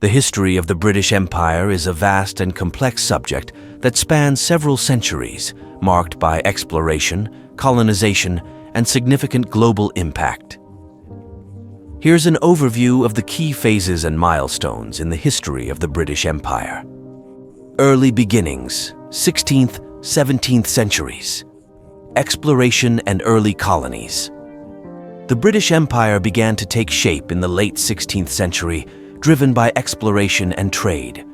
The history of the British Empire is a vast and complex subject that spans several centuries, marked by exploration, colonization, and significant global impact. Here's an overview of the key phases and milestones in the history of the British Empire. Early beginnings, 16th, 17th centuries. Exploration and early colonies. The British Empire began to take shape in the late 16th century, driven by exploration and trade.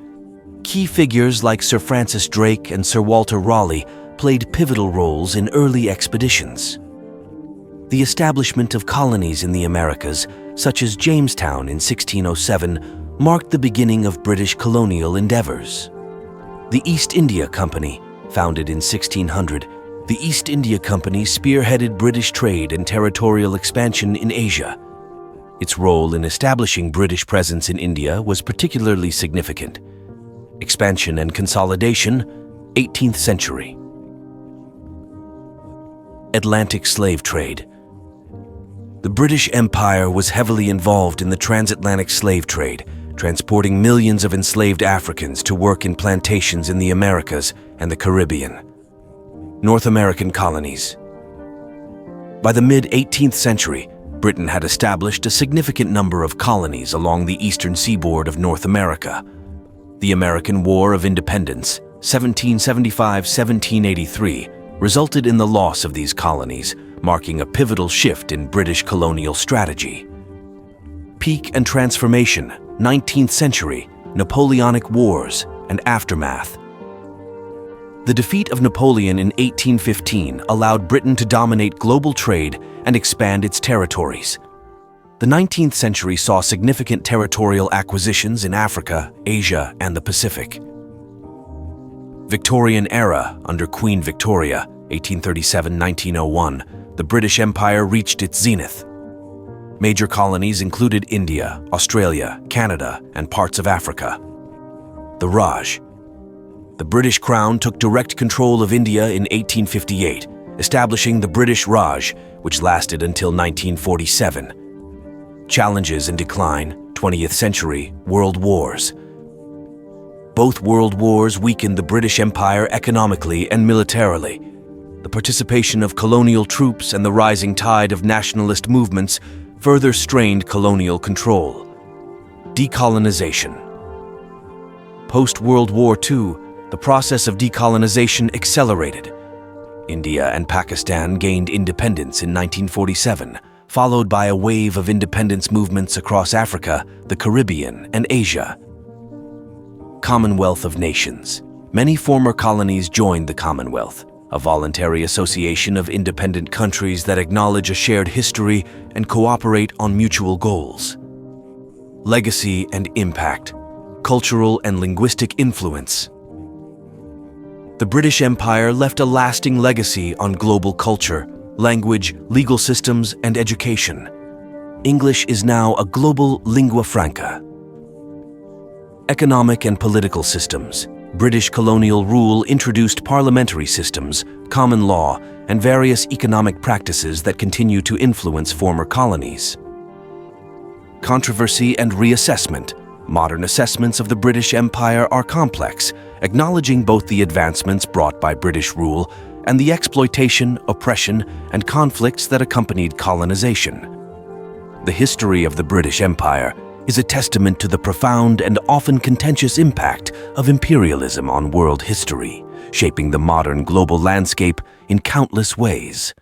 Key figures like Sir Francis Drake and Sir Walter Raleigh played pivotal roles in early expeditions. The establishment of colonies in the Americas, such as Jamestown in 1607, marked the beginning of British colonial endeavors. The East India Company, founded in 1600, the East India Company spearheaded British trade and territorial expansion in Asia. Its role in establishing British presence in India was particularly significant. Expansion and consolidation, 18th century. Atlantic slave trade. The British Empire was heavily involved in the transatlantic slave trade, transporting millions of enslaved Africans to work in plantations in the Americas and the Caribbean. North American colonies. By the mid-18th century, Britain had established a significant number of colonies along the eastern seaboard of North America. The American War of Independence, 1775-1783, resulted in the loss of these colonies, marking a pivotal shift in British colonial strategy. Peak and transformation, 19th century, Napoleonic Wars, and aftermath. The defeat of Napoleon in 1815 allowed Britain to dominate global trade and expand its territories. The 19th century saw significant territorial acquisitions in Africa, Asia, and the Pacific. Victorian era under Queen Victoria, 1837-1901, the British Empire reached its zenith. Major colonies included India, Australia, Canada, and parts of Africa. The Raj. The British Crown took direct control of India in 1858, establishing the British Raj, which lasted until 1947. Challenges and decline, 20th century, World Wars. Both world wars weakened the British Empire economically and militarily. The participation of colonial troops and the rising tide of nationalist movements further strained colonial control. Decolonization. Post-World War II, the process of decolonization accelerated. India and Pakistan gained independence in 1947, followed by a wave of independence movements across Africa, the Caribbean, and Asia. Commonwealth of Nations. Many former colonies joined the Commonwealth, a voluntary association of independent countries that acknowledge a shared history and cooperate on mutual goals. Legacy and impact. Cultural and linguistic influence. The British Empire left a lasting legacy on global culture, language, legal systems, and education. English is now a global lingua franca. Economic and political systems. British colonial rule introduced parliamentary systems, common law, and various economic practices that continue to influence former colonies. Controversy and reassessment. Modern assessments of the British Empire are complex, acknowledging both the advancements brought by British rule and the exploitation, oppression, and conflicts that accompanied colonization. The history of the British Empire is a testament to the profound and often contentious impact of imperialism on world history, shaping the modern global landscape in countless ways.